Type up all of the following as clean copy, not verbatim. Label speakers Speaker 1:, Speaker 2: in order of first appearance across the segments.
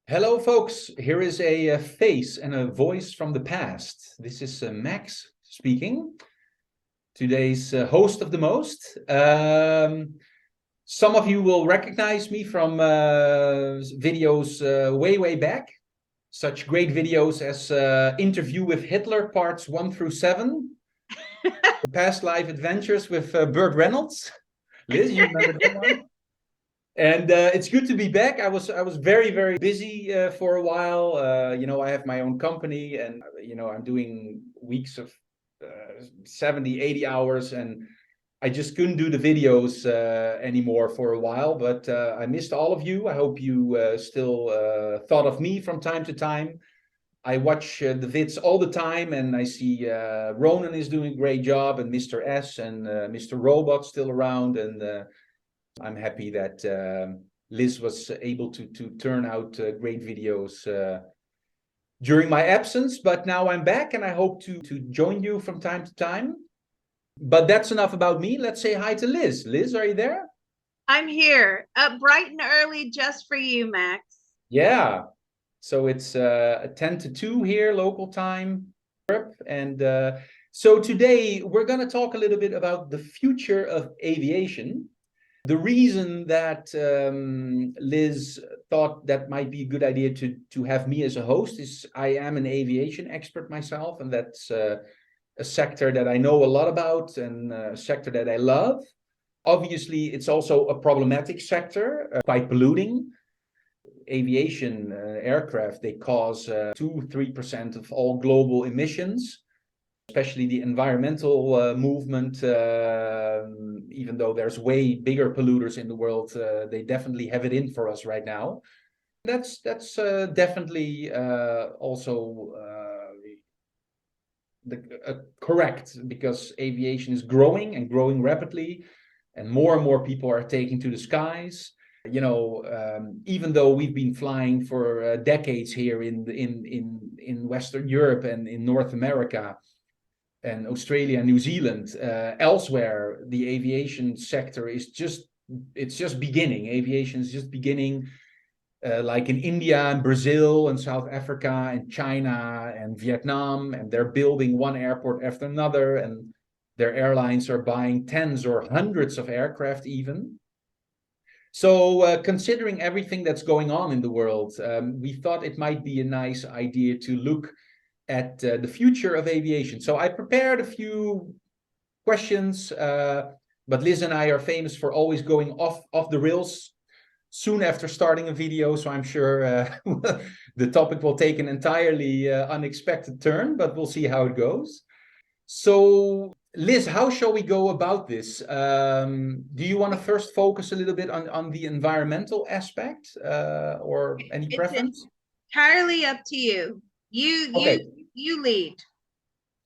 Speaker 1: Hello, folks. Here is a face and a voice from the past. This is Max speaking, today's host of the most. Some of you will recognize me from videos way back. Such great videos as Interview with Hitler, parts 1 through 7. Past Life Adventures with Burt Reynolds. Liz, you remember that one? And it's good to be back. I was very busy for a while. I have my own company, and I'm doing weeks of 70, 80 hours, and I just couldn't do the videos anymore for a while. But I missed all of you. I hope you still thought of me from time to time. I watch the vids all the time, and I see Ronan is doing a great job, and Mr. S and Mr. Robot still around, and I'm happy that Liz was able to turn out great videos during my absence. But now I'm back, and I hope to join you from time to time. But that's enough about me. Let's say hi to Liz. Liz, are you there?
Speaker 2: I'm here, up bright and early just for you, Max.
Speaker 1: Yeah. So it's 10 to 2 here, local time, Europe. And so today we're going to talk a little bit about the future of aviation. The reason that Liz thought that might be a good idea to have me as a host is I am an aviation expert myself, and that's a sector that I know a lot about, and a sector that I love. Obviously, it's also a problematic sector, quite polluting. Aviation aircraft, they cause 2-3% of all global emissions. Especially the environmental movement, even though there's way bigger polluters in the world, they definitely have it in for us right now. That's definitely also correct, because aviation is growing and growing rapidly, and more people are taking to the skies. Even though we've been flying for decades here in Western Europe and in North America, and Australia and New Zealand, elsewhere, the aviation sector is just beginning. Aviation is just beginning, like in India and Brazil and South Africa and China and Vietnam, and they're building one airport after another, and their airlines are buying tens or hundreds of aircraft even. So considering everything that's going on in the world, we thought it might be a nice idea to look at the future of aviation. So I prepared a few questions, but Liz and I are famous for always going off the rails soon after starting a video. So I'm sure the topic will take an entirely unexpected turn, but we'll see how it goes. So Liz, how shall we go about this? Do you want to first focus a little bit on the environmental aspect, or any preference?
Speaker 2: It's entirely up to you. You lead.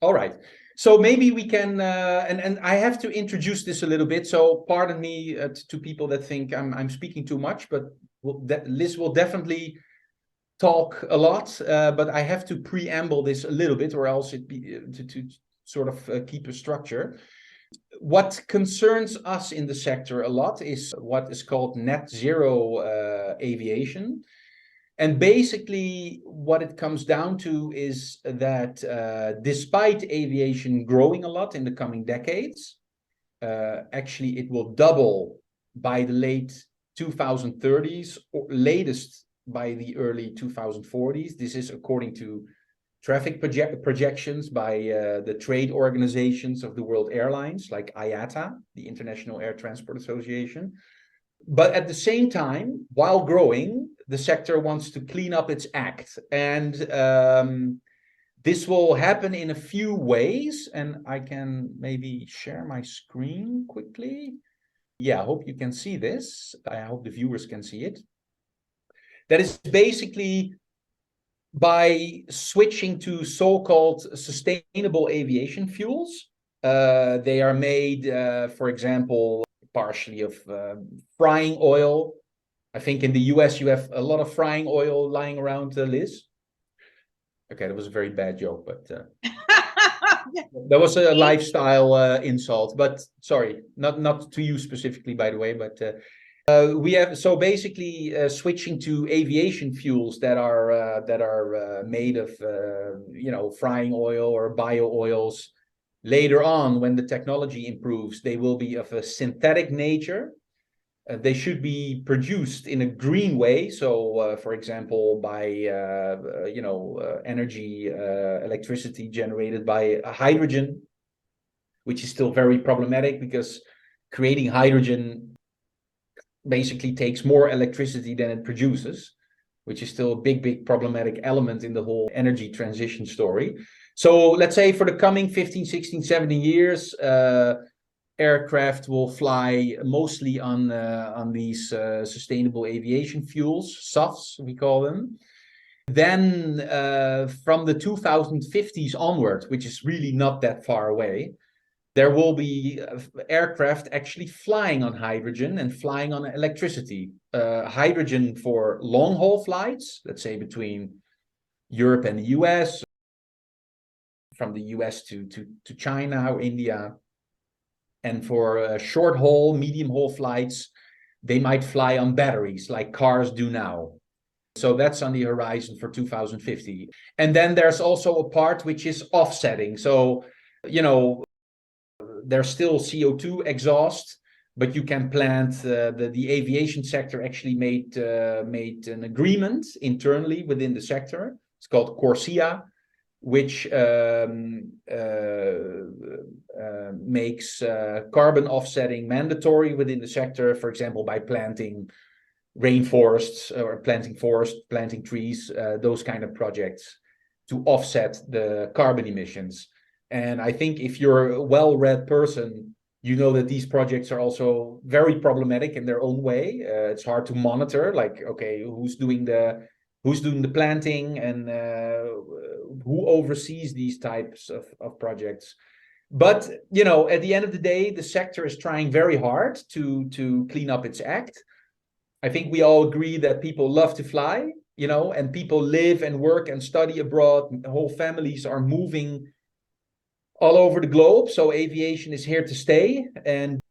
Speaker 1: All right. So maybe we can, and I have to introduce this a little bit. So pardon me to people that think I'm speaking too much, but Liz will definitely talk a lot. But I have to preamble this a little bit, or else it be to sort of keep a structure. What concerns us in the sector a lot is what is called net zero aviation. And basically, what it comes down to is that despite aviation growing a lot in the coming decades, actually it will double by the late 2030s, or latest by the early 2040s. This is according to traffic projections by the trade organizations of the world airlines, like IATA, the International Air Transport Association. But at the same time, while growing, the sector wants to clean up its act. And this will happen in a few ways. And I can maybe share my screen quickly. Yeah, I hope you can see this. I hope the viewers can see it. That is basically by switching to so-called sustainable aviation fuels. They are made, for example, partially of frying oil, I think in the US you have a lot of frying oil lying around, Liz. Okay, that was a very bad joke, but that was a lifestyle insult. But sorry, not to you specifically, by the way. But we have so basically switching to aviation fuels that are made of frying oil or bio oils. Later on, when the technology improves, they will be of a synthetic nature. They should be produced in a green way. So, for example, by energy, electricity generated by hydrogen, which is still very problematic because creating hydrogen basically takes more electricity than it produces, which is still a big problematic element in the whole energy transition story. So let's say for the coming 15, 16, 17 years, aircraft will fly mostly on these sustainable aviation fuels, SAFs, we call them. Then from the 2050s onward, which is really not that far away, there will be aircraft actually flying on hydrogen and flying on electricity. Hydrogen for long-haul flights, let's say between Europe and the US, from the US to China or India. And for short-haul, medium-haul flights, they might fly on batteries like cars do now. So that's on the horizon for 2050. And then there's also a part which is offsetting. So, there's still CO2 exhaust, but you can plant the aviation sector actually made an agreement internally within the sector. It's called CORSIA, which makes carbon offsetting mandatory within the sector, for example, by planting rainforests or planting trees, those kind of projects to offset the carbon emissions. And I think if you're a well-read person, you know that these projects are also very problematic in their own way. It's hard to monitor, like, okay, who's doing the planting and who oversees these types of projects. But, at the end of the day, the sector is trying very hard to clean up its act. I think we all agree that people love to fly, and people live and work and study abroad. Whole families are moving all over the globe. So aviation is here to stay. And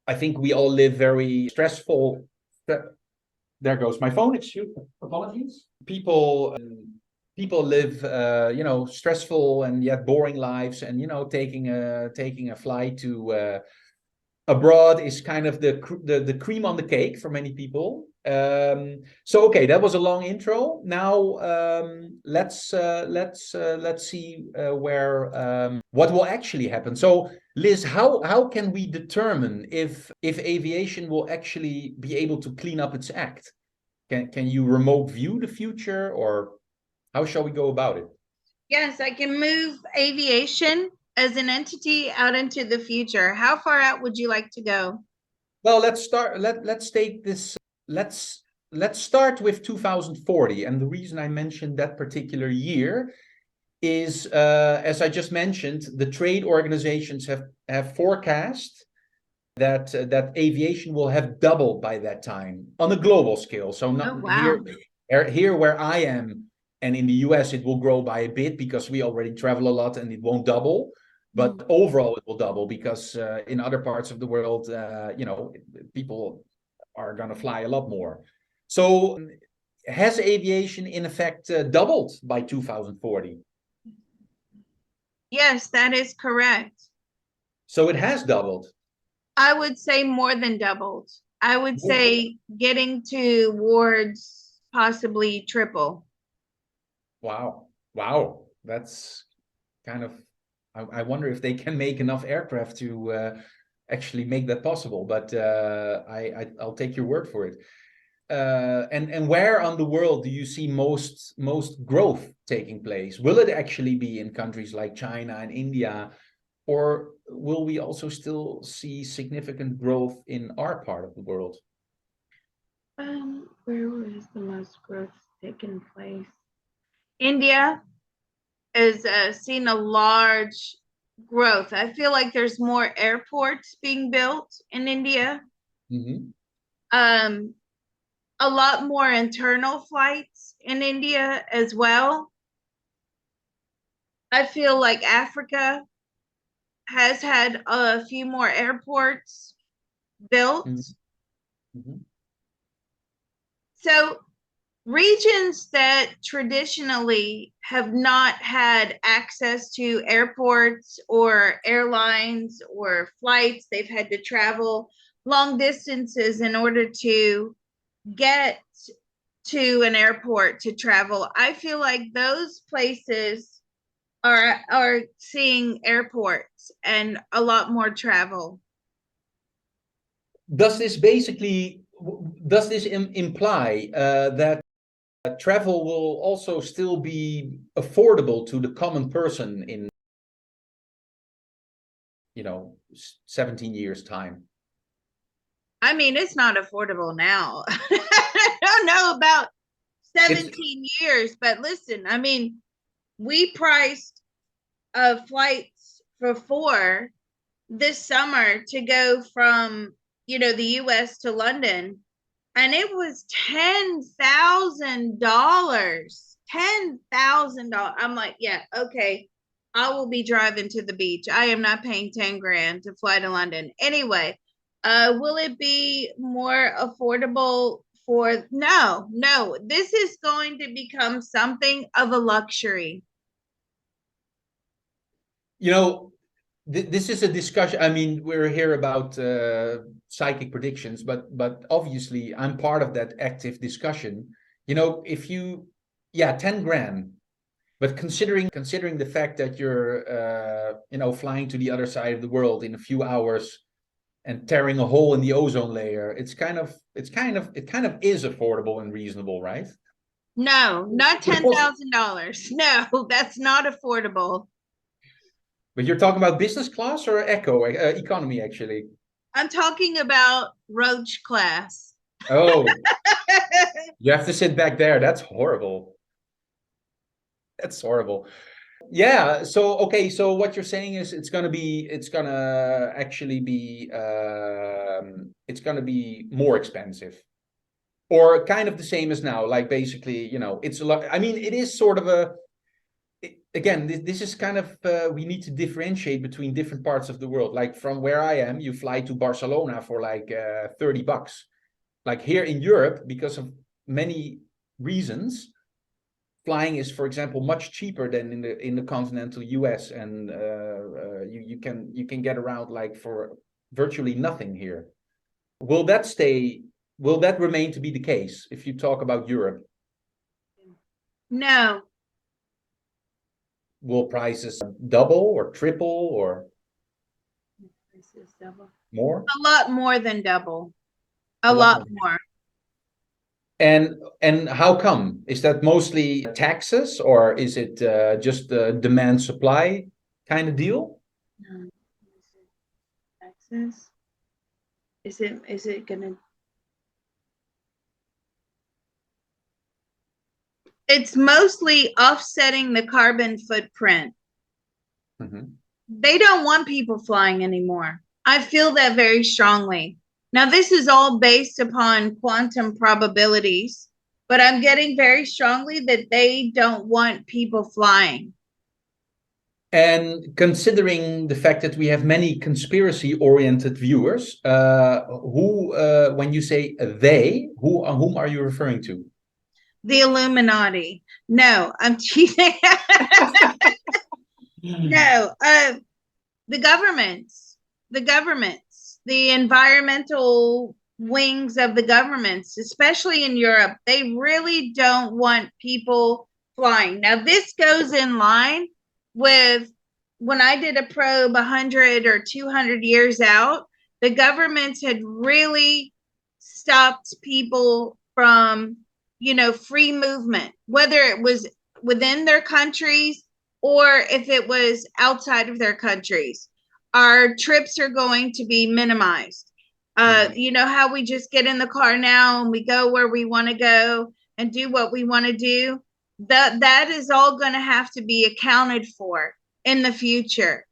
Speaker 1: I think we all live very stressful. There goes my phone. Apologies. People live, stressful and yet boring lives. And, taking a flight to abroad is kind of the cream on the cake for many people. So okay, that was a long intro. Now let's see what will actually happen. So Liz, how can we determine if aviation will actually be able to clean up its act? Can you remote view the future, or how shall we go about it?
Speaker 2: Yes, I can move aviation as an entity out into the future. How far out would you like to go?
Speaker 1: Well, let's start. Let's take this. Let's start with 2040. And the reason I mentioned that particular year is, as I just mentioned, the trade organizations have forecast that aviation will have doubled by that time on a global scale. So not here where I am, and in the US it will grow by a bit because we already travel a lot and it won't double. But overall, it will double because in other parts of the world, people are going to fly a lot more. So has aviation in effect doubled by 2040?
Speaker 2: Yes, that is correct.
Speaker 1: So it has doubled.
Speaker 2: I would say more than doubled. I would say getting towards possibly triple.
Speaker 1: Wow. That's kind of, I wonder if they can make enough aircraft to actually make that possible, but I'll take your word for it. And where on the world do you see most growth taking place? Will it actually be in countries like China and India, or will we also still see significant growth in our part of the world?
Speaker 2: Where is the most growth taking place? India is seeing a large growth. I feel like there's more airports being built in India.
Speaker 1: Mm-hmm.
Speaker 2: a lot more internal flights in India as well. I feel like Africa has had a few more airports built.
Speaker 1: Mm-hmm.
Speaker 2: So regions that traditionally have not had access to airports or airlines or flights, they've had to travel long distances in order to get to an airport to travel. I feel like those places are seeing airports and a lot more travel.
Speaker 1: Does this imply that travel will also still be affordable to the common person in 17 years time?
Speaker 2: I mean, it's not affordable now. I don't know about 17 years, but listen, I mean, we priced flights for 4 this summer to go from, the US to London, and it was $10,000. $10,000. I'm like, yeah, okay. I will be driving to the beach. I am not paying 10 grand to fly to London. Anyway, will it be more affordable for no, this is going to become something of a luxury.
Speaker 1: This is a discussion. I mean, we're here about psychic predictions, but obviously I'm part of that active discussion. If you, yeah, 10 grand, but considering the fact that you're flying to the other side of the world in a few hours and tearing a hole in the ozone layer, it kind of is affordable and reasonable, right?
Speaker 2: No, not $10,000. No, that's not affordable.
Speaker 1: But you're talking about business class or economy, actually?
Speaker 2: I'm talking about roach class.
Speaker 1: Oh, you have to sit back there. That's horrible. That's horrible. Yeah. So, okay. So what you're saying is it's going to be more expensive, or kind of the same as now. Like basically, it's a lot. I mean, it is sort of again, this is kind of, we need to differentiate between different parts of the world. Like from where I am, you fly to Barcelona for like $30. Like here in Europe, because of many reasons, flying is, for example, much cheaper than in the continental US, and you can get around like for virtually nothing here. Will that remain to be the case if you talk about Europe?
Speaker 2: No.
Speaker 1: Will prices double or triple or more?
Speaker 2: A lot more than double. A lot more.
Speaker 1: And how come? Is that mostly taxes, or is it just the demand supply kind of deal?
Speaker 2: No. Taxes. Is it gonna? It's mostly offsetting the carbon footprint.
Speaker 1: Mm-hmm.
Speaker 2: They don't want people flying anymore. I feel that very strongly. Now, this is all based upon quantum probabilities, but I'm getting very strongly that they don't want people flying.
Speaker 1: And considering the fact that we have many conspiracy-oriented viewers, when you say they, whom are you referring to?
Speaker 2: The Illuminati. No, I'm teasing. No, the governments, the environmental wings of the governments, especially in Europe, they really don't want people flying. Now, this goes in line with when I did a probe 100 or 200 years out, the governments had really stopped people from, free movement, whether it was within their countries or if it was outside of their countries. Our trips are going to be minimized. You know how we just get in the car now and we go where we want to go and do what we want to do? That is all going to have to be accounted for in the future.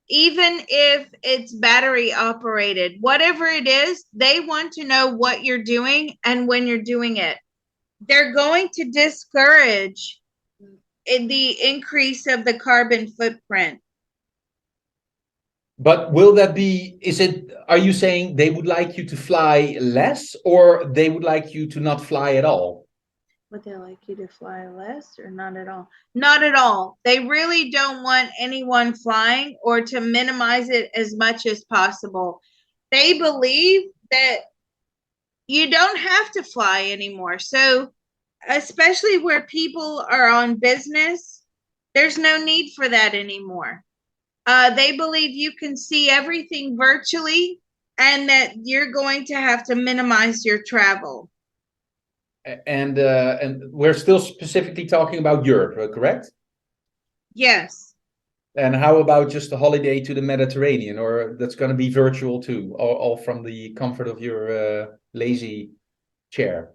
Speaker 2: even if it's battery operated, whatever it is, they want to know what you're doing and when you're doing it. They're going to discourage the increase of the carbon footprint.
Speaker 1: But will that be, are you saying they would like you to fly less, or they would like you to not fly at all?
Speaker 2: Would they like you to fly less or not at all? Not at all. They really don't want anyone flying, or to minimize it as much as possible. They believe that you don't have to fly anymore. So, especially where people are on business, there's no need for that anymore. They believe you can see everything virtually, and that you're going to have to minimize your travel.
Speaker 1: And we're still specifically talking about Europe, correct?
Speaker 2: Yes.
Speaker 1: And how about just a holiday to the Mediterranean, or that's going to be virtual too, all from the comfort of your lazy chair?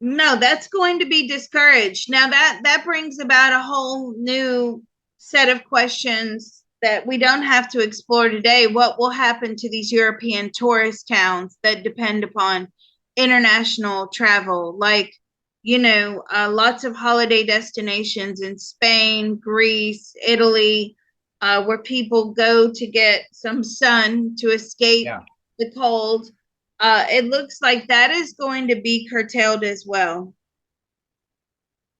Speaker 2: No, that's going to be discouraged. Now that brings about a whole new set of questions that we don't have to explore today. What will happen to these European tourist towns that depend upon international travel? Like, lots of holiday destinations in Spain, Greece, Italy, where people go to get some sun to escape the cold. It looks like that is going to be curtailed as well.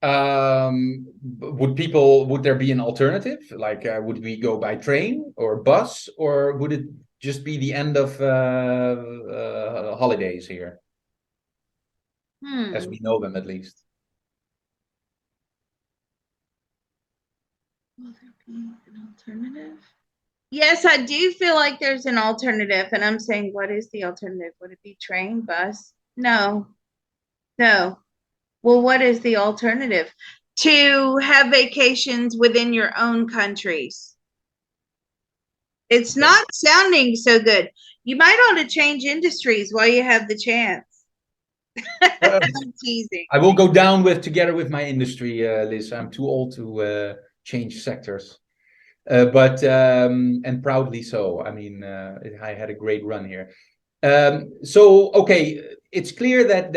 Speaker 1: Would there be an alternative? Like, would we go by train or bus, or would it just be the end of holidays here, as we know them at least?
Speaker 2: Will there be an alternative? Yes, I do feel like there's an alternative, and I'm saying, what is the alternative? Would it be train, bus? No. Well, what is the alternative? To have vacations within your own countries. It's not sounding so good. You might want to change industries while you have the chance. I'm teasing.
Speaker 1: I will go down together with my industry, Liz. I'm too old to change sectors. But and proudly so. I mean, I had a great run here. So okay, it's clear that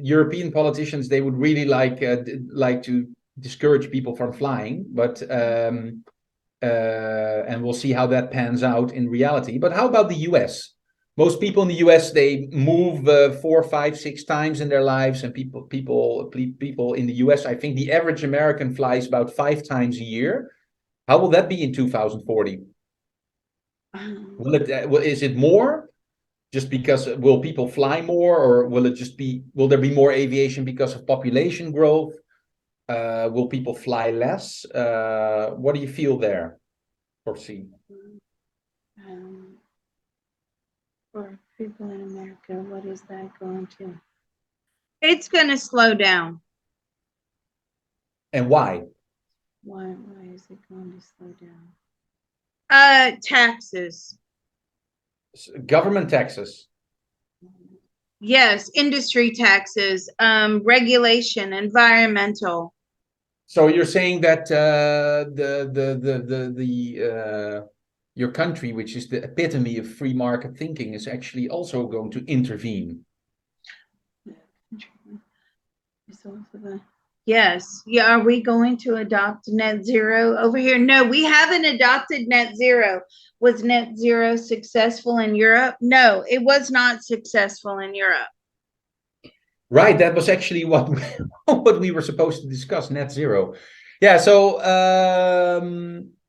Speaker 1: European politicians, they would really like to discourage people from flying, but and we'll see how that pans out in reality. But how about the US? Most people in the US, they move 4, 5, 6 times in their lives, and people in the US, I think the average American flies about 5 times a year. How will that be in 2040? Is it more? Just because will people fly more, or will there be more aviation because of population growth? Will people fly less? What do you feel there, foresee?
Speaker 2: For people in America, what is that going to? It's going to slow down.
Speaker 1: And why?
Speaker 2: Why is it going to slow down? Taxes.
Speaker 1: Government taxes.
Speaker 2: Yes, industry taxes, regulation, environmental.
Speaker 1: So you're saying that your country, which is the epitome of free market thinking, is actually also going to intervene.
Speaker 2: Yes. Yeah. Are we going to adopt net zero over here? No, we haven't adopted net zero. Was net zero successful in Europe? No, it was not successful in Europe.
Speaker 1: Right. That was actually what we were supposed to discuss, net zero. Yeah. So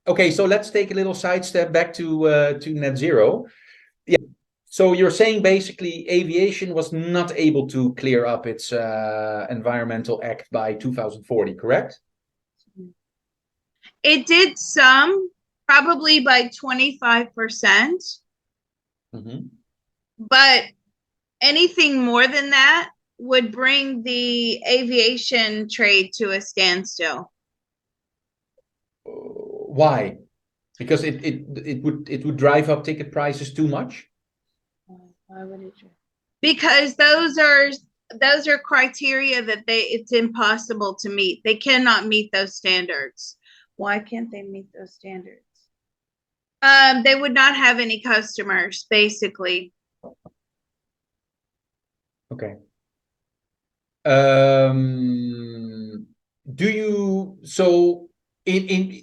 Speaker 1: okay. So let's take a little sidestep back to net zero. Yeah. So you're saying basically aviation was not able to clear up its environmental act by 2040, correct?
Speaker 2: It did some, probably by 25%. But anything more than that would bring the aviation trade to a standstill.
Speaker 1: Why? Because it would drive up ticket prices too much?
Speaker 2: Why would it? Because those are criteria that it's impossible to meet. They cannot meet those standards. Why can't they meet those standards? They would not have any customers, basically.
Speaker 1: Okay. Do you so in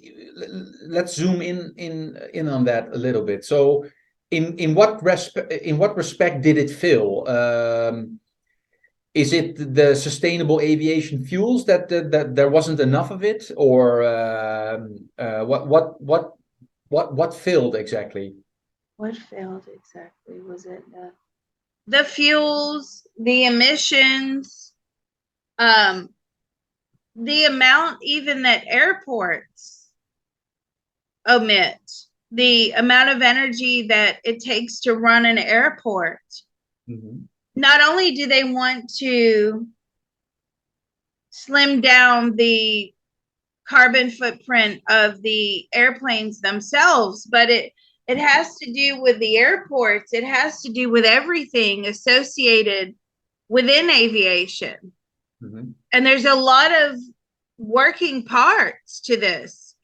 Speaker 1: let's zoom in on that a little bit. So in what respect did it fail? Is it the sustainable aviation fuels that there wasn't enough of it, or what failed exactly?
Speaker 2: What failed exactly? Was it the fuels, the emissions, the amount even that airports omit, the amount of energy that it takes to run an airport?
Speaker 1: Mhm.
Speaker 2: Not only do they want to slim down the carbon footprint of the airplanes themselves, but it has to do with the airports. It has to do with everything associated within aviation.
Speaker 1: Mhm.
Speaker 2: And there's a lot of working parts to this.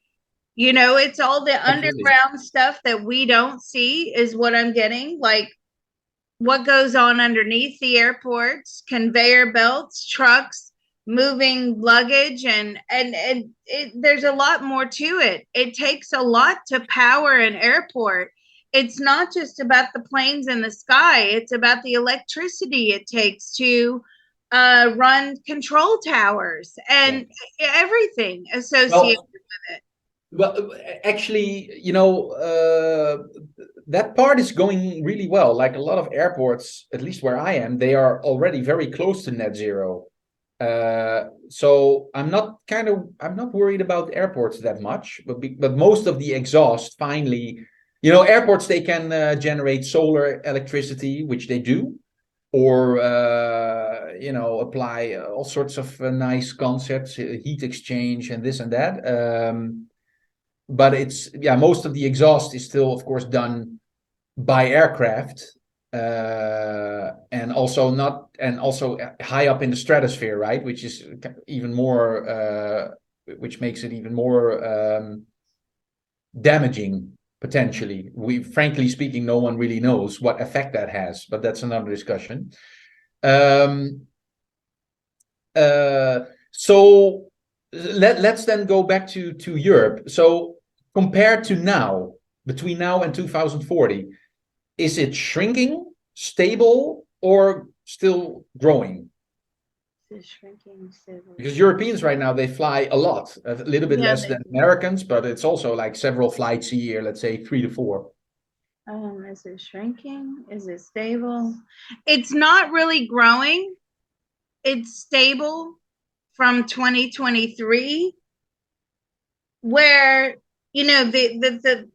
Speaker 2: You know, it's all the
Speaker 1: Absolutely.
Speaker 2: underground stuff that we don't see, is what I'm getting. Like what goes on underneath the airports, conveyor belts, trucks, moving luggage, there's a lot more to it. It takes a lot to power an airport. It's not just about the planes in the sky, it's about the electricity it takes to run control towers
Speaker 1: Yeah.
Speaker 2: and everything associated
Speaker 1: Well,
Speaker 2: with it.
Speaker 1: Well, actually, that part is going really well. Like a lot of airports, at least where I am, they are already very close to net zero. So I'm not worried about airports that much, but most of the exhaust finally, airports, they can generate solar electricity, which they do, or apply all sorts of nice concepts, heat exchange and this and that. But most of the exhaust is still, of course, done by aircraft, and also high up in the stratosphere, right? Which is even more, which makes it even more damaging potentially. Frankly speaking, no one really knows what effect that has, but that's another discussion. Um, so let's then go back to Europe. So compared to now, between now and 2040, is it shrinking, stable, or still growing?
Speaker 2: It's shrinking civilly.
Speaker 1: Because Europeans right now, they fly a lot, a little bit
Speaker 2: Yeah,
Speaker 1: less
Speaker 2: they
Speaker 1: than
Speaker 2: do.
Speaker 1: Americans, but it's also like several flights a year, let's say 3 to 4.
Speaker 2: Is it shrinking? Is it stable? It's not really growing. It's stable from 2023, where the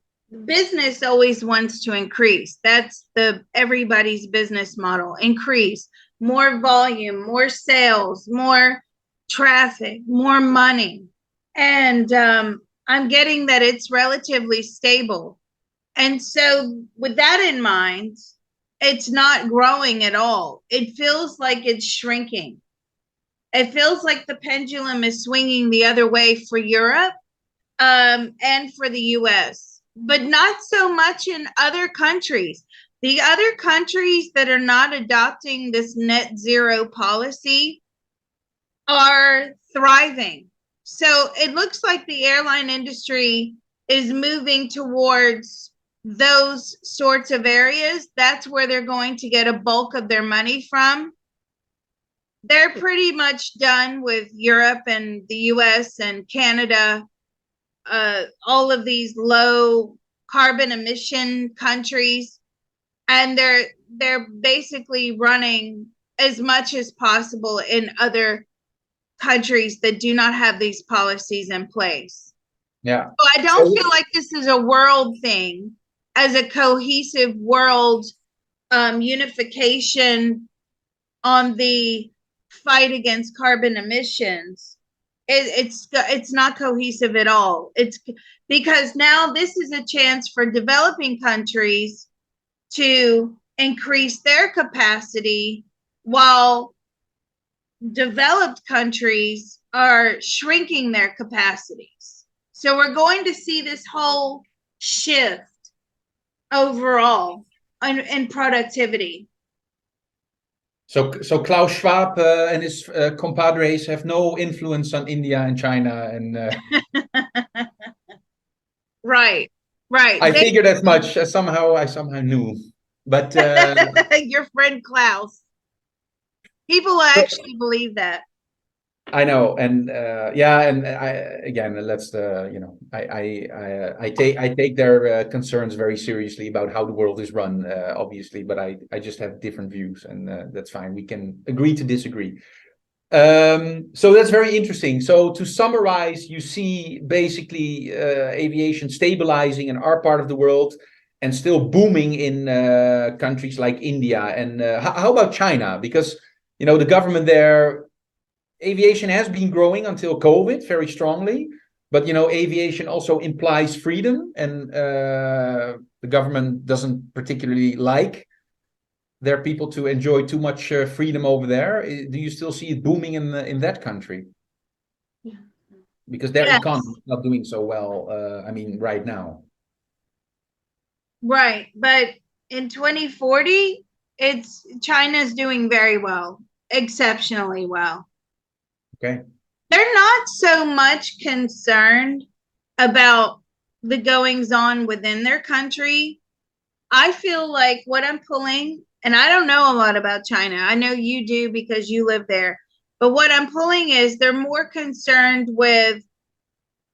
Speaker 2: business always wants to increase. That's the everybody's business model. Increase, more volume, more sales, more traffic, more money. And I'm getting that it's relatively stable. And so, with that in mind, it's not growing at all. It feels like it's shrinking. It feels like the pendulum is swinging the other way for Europe, and for the US, but not so much in other countries. The other countries that are not adopting this net zero policy are thriving. So it looks like the airline industry is moving towards those sorts of areas. That's where they're going to get a bulk of their money from. They're pretty much done with Europe and the US and Canada, all of these low carbon emission countries, and they're basically running as much as possible in other countries that do not have these policies in place.
Speaker 1: Yeah.
Speaker 2: So I don't
Speaker 1: So
Speaker 2: feel like this is a world thing, as a cohesive world unification on the fight against carbon emissions. It's not cohesive at all. It's because now this is a chance for developing countries to increase their capacity, while developed countries are shrinking their capacities. So we're going to see this whole shift overall in productivity.
Speaker 1: So Klaus Schwab and his compadres have no influence on India and China, and
Speaker 2: Right, right.
Speaker 1: I figured as much. I somehow knew, but
Speaker 2: Your friend Klaus. People actually believe that.
Speaker 1: I know, and yeah, and I again, let's I take their concerns very seriously about how the world is run, obviously, but I just have different views, and that's fine. We can agree to disagree. So that's very interesting. So to summarize, you see basically aviation stabilizing in our part of the world and still booming in countries like India. And how about China? Because the government there, aviation has been growing until COVID very strongly, but aviation also implies freedom, and the government doesn't particularly like their people to enjoy too much freedom over there. Do you still see it booming in that country?
Speaker 2: Yeah.
Speaker 1: Because their
Speaker 2: Yes.
Speaker 1: economy is not doing so well. I mean, right now.
Speaker 2: Right, but in 2040, China's doing very well, exceptionally well.
Speaker 1: Okay.
Speaker 2: They're not so much concerned about the goings on within their country. I feel like what I'm pulling, and I don't know a lot about China. I know you do because you live there. But what I'm pulling is they're more concerned with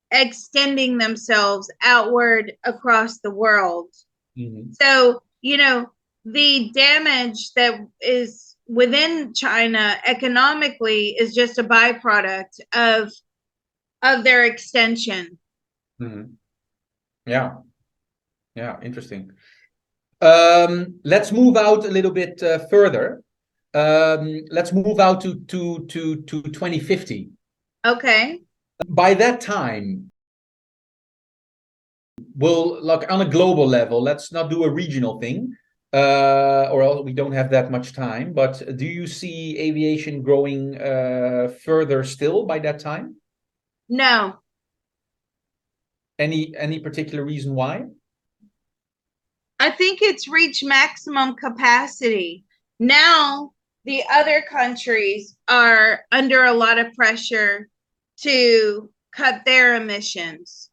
Speaker 2: extending themselves outward across the world.
Speaker 1: Mm-hmm.
Speaker 2: So, the damage that is within China economically is just a byproduct of their extension.
Speaker 1: Mm-hmm. Yeah. Yeah. Interesting. Let's move out a little bit further. Let's move out to 2050.
Speaker 2: Okay.
Speaker 1: By that time, we'll like on a global level. Let's not do a regional thing, or else we don't have that much time. But do you see aviation growing further still by that time?
Speaker 2: No.
Speaker 1: Any particular reason why?
Speaker 2: I think it's reached maximum capacity. Now, the other countries are under a lot of pressure to cut their emissions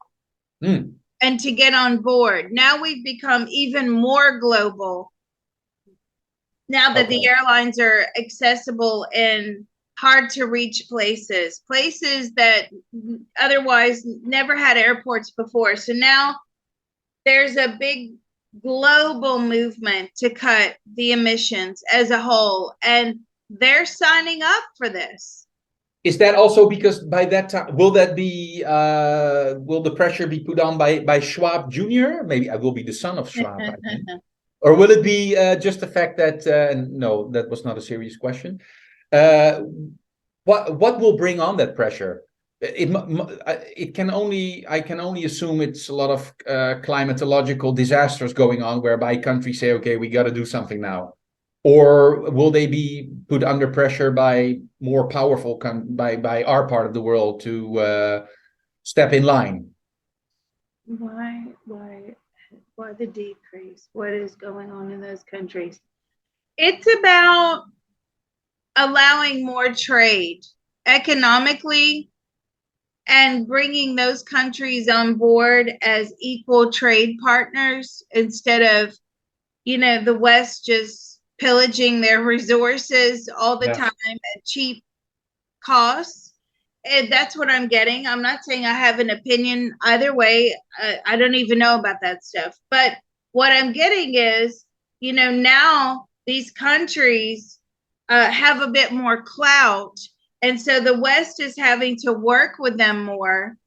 Speaker 2: and to get on board. Now we've become even more global now that the airlines are accessible in hard to reach places that otherwise never had airports before. So now there's a big global movement to cut the emissions as a whole, and they're signing up for this.
Speaker 1: Is that also because by that time will the pressure be put on by Schwab Jr.? Maybe I will be the son of Schwab, I think. Or will it be just the fact that no, that was not a serious question. What will bring on that pressure? I can only assume it's a lot of climatological disasters going on, whereby countries say, okay, we got to do something now. Or will they be put under pressure by more powerful by our part of the world to step in line?
Speaker 2: Why the decrease? What is going on in those countries? It's about allowing more trade economically and bringing those countries on board as equal trade partners instead of, the West just pillaging their resources all the time at cheap costs. And that's what I'm getting. I'm not saying I have an opinion either way. I don't even know about that stuff. But what I'm getting is, now these countries have a bit more clout. And so the West is having to work with them more.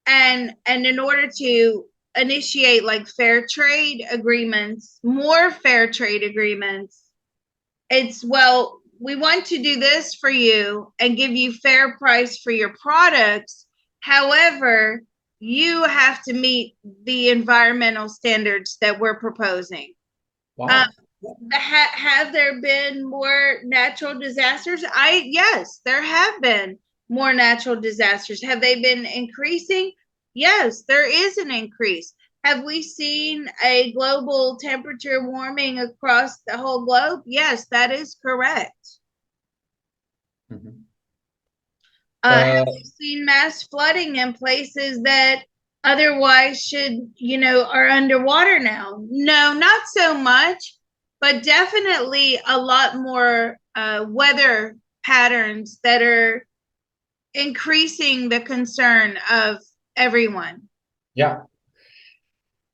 Speaker 2: And in order to initiate like fair trade agreements, more fair trade agreements, it's, well, we want to do this for you and give you fair price for your products. However, you have to meet the environmental standards that we're proposing.
Speaker 1: Wow.
Speaker 2: Have there been more natural disasters? Yes, there have been more natural disasters. Have they been increasing? Yes, there is an increase. Have we seen a global temperature warming across the whole globe? Yes, that is correct.
Speaker 1: Mhm.
Speaker 2: Have we seen mass flooding in places that otherwise should, are underwater now? No, not so much, but definitely a lot more weather patterns that are increasing the concern of everyone.
Speaker 1: Yeah.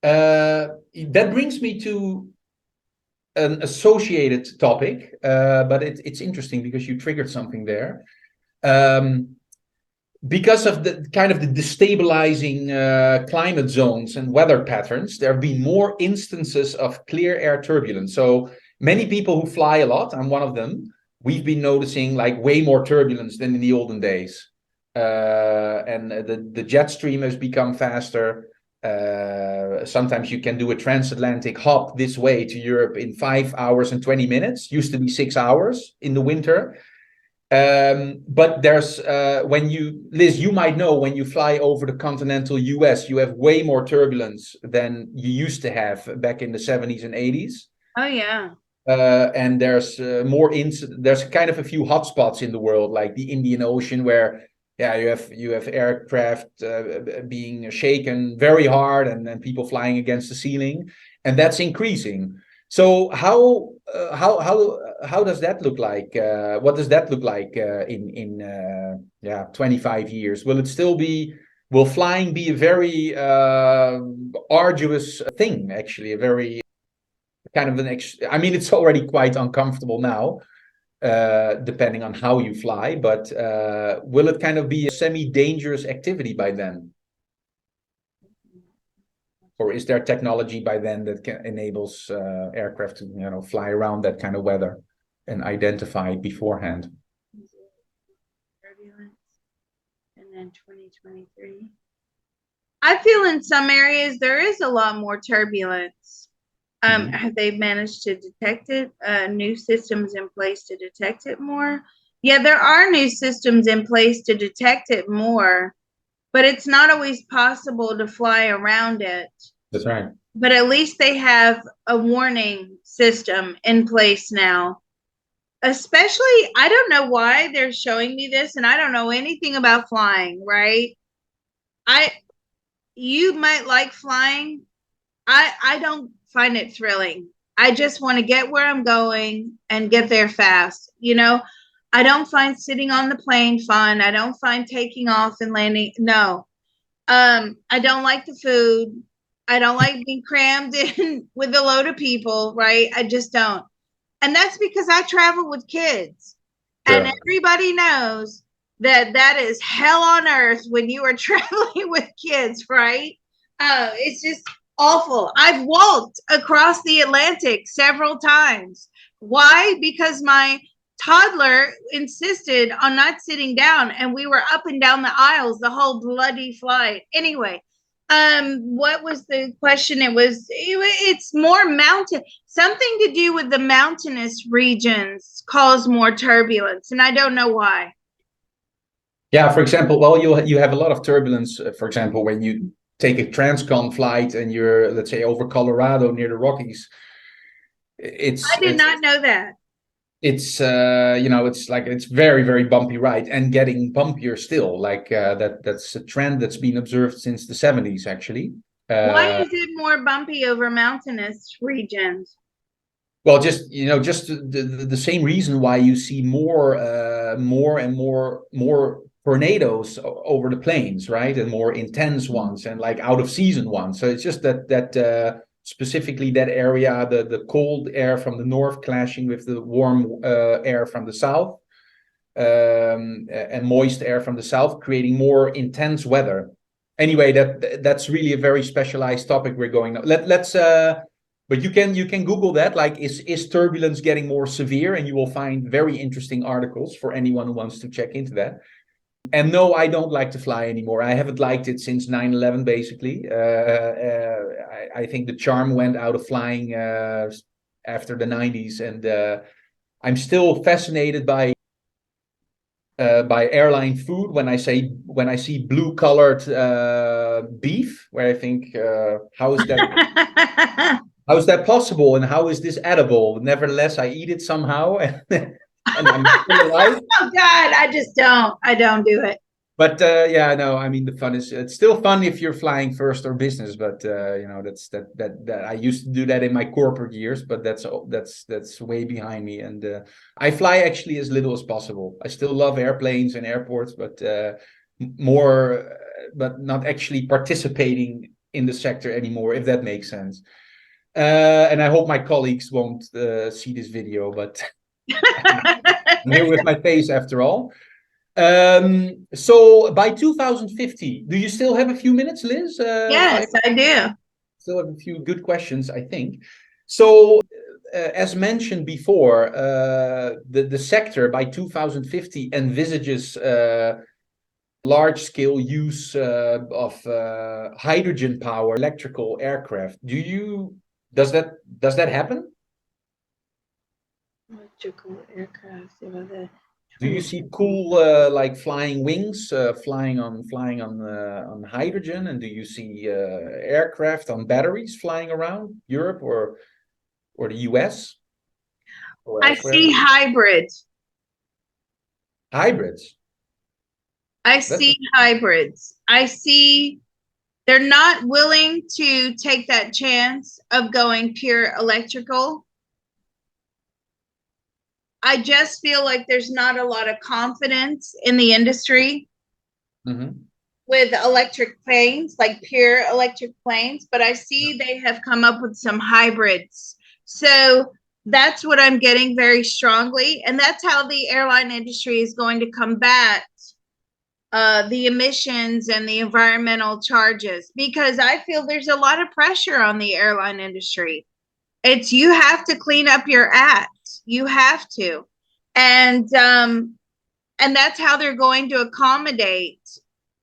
Speaker 1: That brings me to an associated topic, but it's interesting because you triggered something there. Um, because of the kind of the destabilizing climate zones and weather patterns, there have been more instances of clear air turbulence. So many people who fly a lot, I'm one of them, we've been noticing like way more turbulence than in the olden days. And the jet stream has become faster. Sometimes you can do a transatlantic hop this way to Europe in 5 hours and 20 minutes. Used to be 6 hours in the winter. But there's Liz, you might know when you fly over the continental US, you have way more turbulence than you used to have back in the 70s and 80s.
Speaker 2: Oh, yeah.
Speaker 1: And there's there's kind of a few hotspots in the world, like the Indian Ocean, where you have aircraft being shaken very hard, and people flying against the ceiling, and that's increasing. So how does that look like? What does that look like in 25 years? Will flying be a very arduous thing? Actually, a very kind of I mean, it's already quite uncomfortable now, depending on how you fly, but will it kind of be a semi-dangerous activity by then? Or is there technology by then that enables aircraft to fly around that kind of weather and identify it beforehand?
Speaker 2: Turbulence. And then 2023. I feel in some areas there is a lot more turbulence. Have they managed to detect it? New systems in place to detect it more? Yeah, there are new systems in place to detect it more, but it's not always possible to fly around it.
Speaker 1: That's right.
Speaker 2: But at least they have a warning system in place now. Especially, I don't know why they're showing me this, and I don't know anything about flying, right? I You might like flying. I don't find it thrilling. I just want to get where I'm going and get there fast. I don't find sitting on the plane fun. I don't find taking off and landing. No. I don't like the food. I don't like being crammed in with a load of people, right? I just don't. And that's because I travel with kids. And
Speaker 1: Sure.
Speaker 2: everybody knows that that is hell on earth when you are traveling with kids, right? It's just awful. I've walked across the Atlantic several times. Why? Because my toddler insisted on not sitting down, and we were up and down the aisles the whole bloody flight. Anyway, what was the question? It's more mountain, something to do with the mountainous regions cause more turbulence, and I don't know why.
Speaker 1: Yeah, for example, well, you have a lot of turbulence, for example, when you take a transcon flight and you're, let's say, over Colorado near the Rockies.
Speaker 2: I did not know that.
Speaker 1: It's like it's very, very bumpy ride, and getting bumpier still. Like that's a trend that's been observed since the 70s, actually.
Speaker 2: Why is it more bumpy over mountainous regions?
Speaker 1: Well, just the same reason why you see more and more tornadoes over the plains, right? And more intense ones, and like out of season ones. So it's just that specifically that area, the cold air from the north clashing with the warm air from the south, and moist air from the south, creating more intense weather. Anyway, that's really a very specialized topic we're going. Let's but you can Google that, like, is turbulence getting more severe, and you will find very interesting articles for anyone who wants to check into that. And no, I don't like to fly anymore. I haven't liked it since 9/11, basically. I think the charm went out of flying after the 90s, and I'm still fascinated by by Airline food when I see blue colored beef, where I think, how is that? How is that possible, and how is this edible? Nevertheless, I eat it somehow, and I'm still alive.
Speaker 2: Oh God, I don't do it.
Speaker 1: But yeah, no, I mean the fun is it's still fun if you're flying first or business. But that I used to do that in my corporate years, but that's way behind me. And I fly actually as little as possible. I still love airplanes and airports, but more, but not actually participating in the sector anymore, if that makes sense. And I hope my colleagues won't see this video, but I'm here with my face after all. So by 2050, do you still have a few minutes, Liz?
Speaker 2: Yes, I do.
Speaker 1: Still have a few good questions, I think. So, as mentioned before, the sector by 2050 envisages large-scale use of hydrogen power electrical aircraft. Does that happen?
Speaker 2: Electrical aircraft.
Speaker 1: Do you see cool like flying wings, flying on hydrogen, and do you see aircraft on batteries flying around Europe or the US or
Speaker 2: I
Speaker 1: elsewhere?
Speaker 2: see hybrids.
Speaker 1: Hybrids.
Speaker 2: I
Speaker 1: That's
Speaker 2: see hybrids. I see they're not willing to take that chance of going pure electrical. I just feel like there's not a lot of confidence in the industry with electric planes, like pure electric planes, but I see they have come up with some hybrids. So that's what I'm getting very strongly. And that's how the airline industry is going to combat the emissions and the environmental charges, because I feel there's a lot of pressure on the airline industry. It's you have to clean up your act. You have to. And that's how they're going to accommodate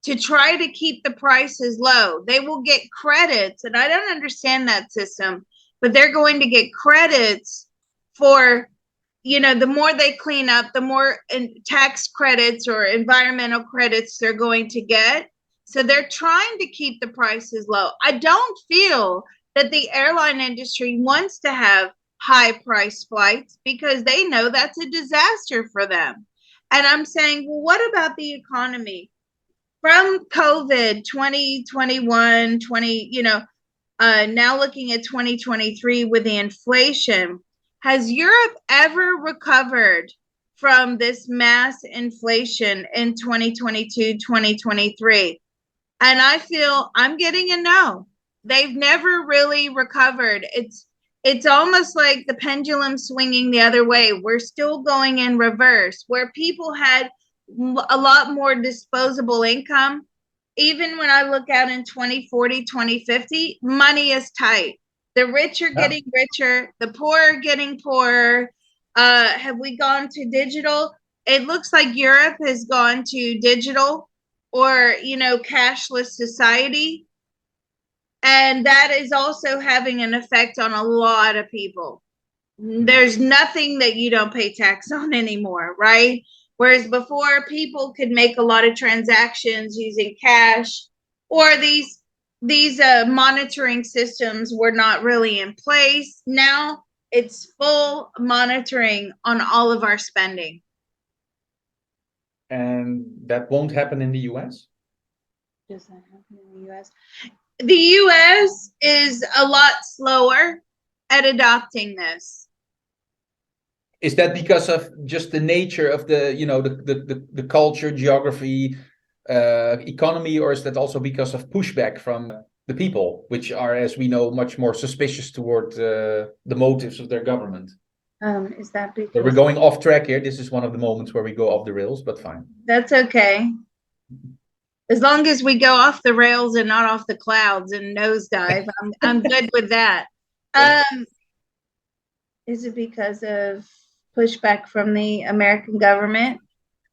Speaker 2: to try to keep the prices low. They will get credits, and I don't understand that system, but they're going to get credits for, the more they clean up, the more tax credits or environmental credits they're going to get. So they're trying to keep the prices low. I don't feel that the airline industry wants to have high price flights because they know that's a disaster for them. And I'm saying, well, what about the economy? From COVID 2021, now looking at 2023 with the inflation, has Europe ever recovered from this mass inflation in 2022, 2023? And I feel I'm getting a no. They've never really recovered. It's almost like the pendulum swinging the other way. We're still going in reverse, where people had a lot more disposable income. Even when I look out in 2040, 2050, money is tight. The rich are getting richer, the poor are getting poorer. Have we gone to digital? It looks like Europe has gone to digital or, cashless society. And that is also having an effect on a lot of people. There's nothing that you don't pay tax on anymore, right? Whereas before, people could make a lot of transactions using cash, or these monitoring systems were not really in place. Now it's full monitoring on all of our spending.
Speaker 1: And that won't happen in the US?
Speaker 2: Does that happen in the US? The US is a lot slower at adopting this.
Speaker 1: Is that because of just the nature of the culture, geography, economy, or is that also because of pushback from the people, which are, as we know, much more suspicious toward the motives of their government?
Speaker 2: Is that because...
Speaker 1: So we're going off track here. This is one of the moments where we go off the rails, but fine.
Speaker 2: That's okay. As long as we go off the rails and not off the clouds and nosedive, I'm good with that. Is it because of pushback from the American government?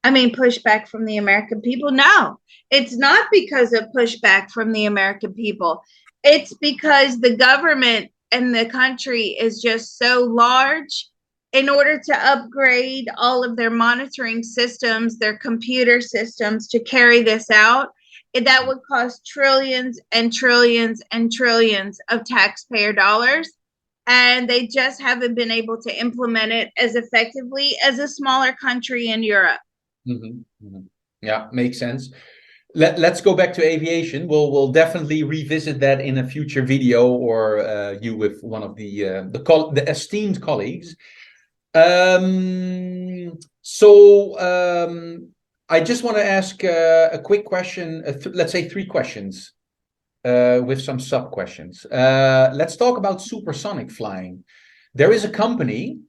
Speaker 2: I mean, pushback from the American people? No, it's not because of pushback from the American people. It's because the government and the country is just so large in order to upgrade all of their monitoring systems, their computer systems to carry this out, that would cost trillions and trillions and trillions of taxpayer dollars. And they just haven't been able to implement it as effectively as a smaller country in Europe.
Speaker 1: Yeah, makes sense. Let's go back to aviation. We'll definitely revisit that in a future video, or you with one of the esteemed colleagues. I just want to ask a quick question. Let's say 3 questions with some sub questions. Let's talk about supersonic flying. There is a company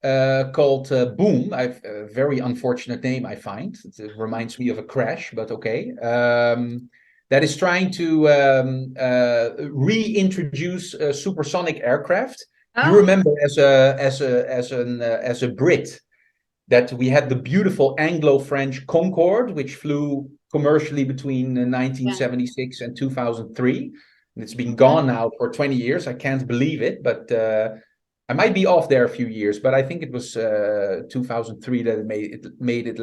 Speaker 1: called Boom. A very unfortunate name, I find. It reminds me of a crash, but okay. That is trying to reintroduce supersonic aircraft. You remember as a Brit that we had the beautiful Anglo-French Concorde, which flew commercially between 1976 and 2003. And it's been gone now for 20 years. I can't believe it, but I might be off there a few years, but I think it was 2003 that it made its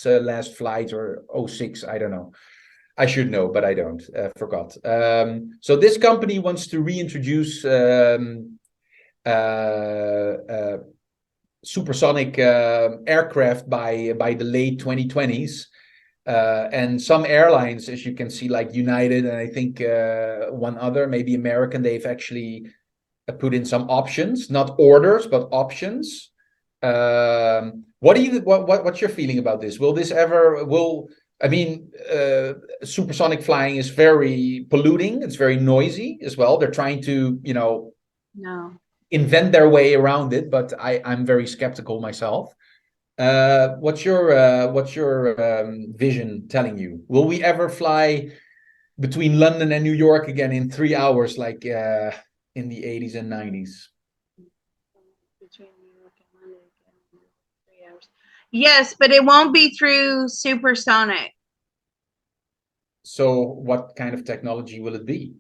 Speaker 1: last flight, or 06, I don't know. I should know, but I don't. Forgot. So this company wants to reintroduce supersonic aircraft by the late 2020s. And some airlines, as you can see, like United, and I think one other, maybe American, they've actually put in some options, not orders, but options. What's your feeling about this? Supersonic flying is very polluting. It's very noisy as well. They're trying to, invent their way around it, but I'm very skeptical myself. What's your vision telling you? Will we ever fly between London and New York again in 3 hours, like in the 80s and 90s?
Speaker 2: Between New York and London in 3 hours. Yes, but it won't be through supersonic.
Speaker 1: So what kind of technology will it be?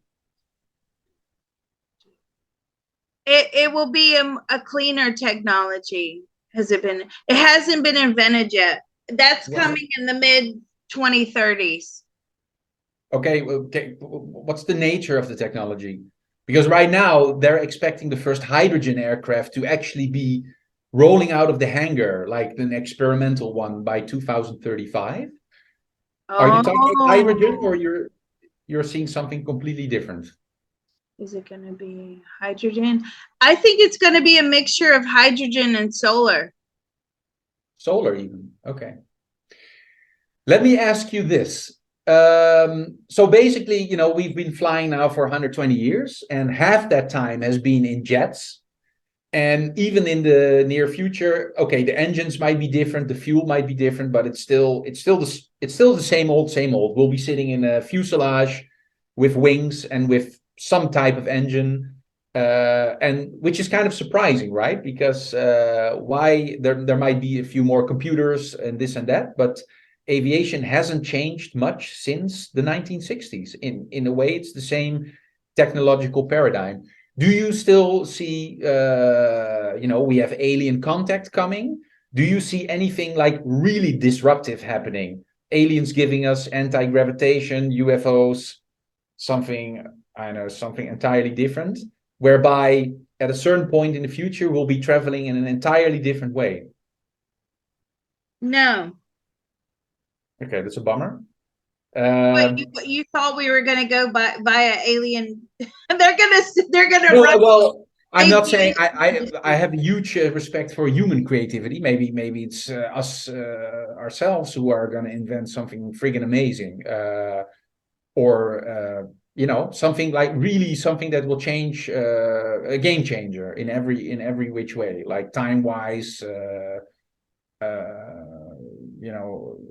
Speaker 2: It will be a cleaner technology. It hasn't been invented yet. That's coming in the mid 2030s.
Speaker 1: Okay, what's the nature of the technology? Because right now they're expecting the first hydrogen aircraft to actually be rolling out of the hangar, like an experimental one, by 2035. Are you talking about hydrogen, or you're seeing something completely different?
Speaker 2: Is it going to be hydrogen? I think it's going to be a mixture of hydrogen and solar.
Speaker 1: Solar even. Okay. Let me ask you this. So basically, we've been flying now for 120 years, and half that time has been in jets. And even in the near future, okay, the engines might be different, the fuel might be different, but it's still the same old, same old. We'll be sitting in a fuselage with wings and with some type of engine, and which is kind of surprising, right? Because why there might be a few more computers and this and that, but aviation hasn't changed much since the 1960s. In a way, it's the same technological paradigm. Do you still see, we have alien contact coming? Do you see anything like really disruptive happening? Aliens giving us anti-gravitation, UFOs, something entirely different, whereby at a certain point in the future, we'll be traveling in an entirely different way?
Speaker 2: No.
Speaker 1: Okay, that's a bummer.
Speaker 2: You thought we were going to go via alien? they're gonna
Speaker 1: no,
Speaker 2: run.
Speaker 1: Well, I'm not saying I have a huge respect for human creativity. Maybe it's us ourselves who are going to invent something friggin' amazing, or something like really something that will change, a game changer in every which way, like time wise,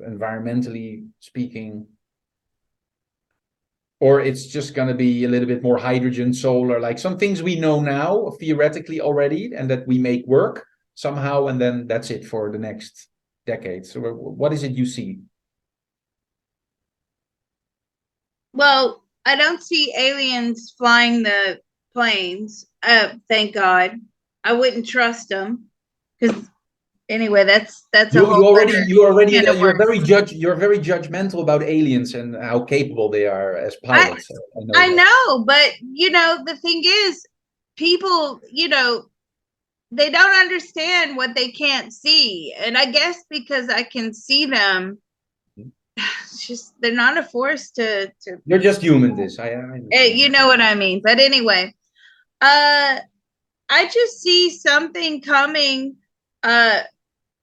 Speaker 1: environmentally speaking. Or it's just going to be a little bit more hydrogen, solar, like some things we know now theoretically already, and that we make work somehow, and then that's it for the next decade. So what is it you see?
Speaker 2: Well, I don't see aliens flying the planes. Thank God. I wouldn't trust them because anyway, that's a
Speaker 1: You
Speaker 2: whole other can of
Speaker 1: you're
Speaker 2: worms.
Speaker 1: very judgmental about aliens and how capable they are as
Speaker 2: I
Speaker 1: pilots. I know
Speaker 2: I
Speaker 1: that.
Speaker 2: know, but the thing is, people, they don't understand what they can't see. And I guess because I can see them, it's just they're not a force to
Speaker 1: You're just human. I understand.
Speaker 2: you know what I mean. But anyway, uh I just see something coming. Uh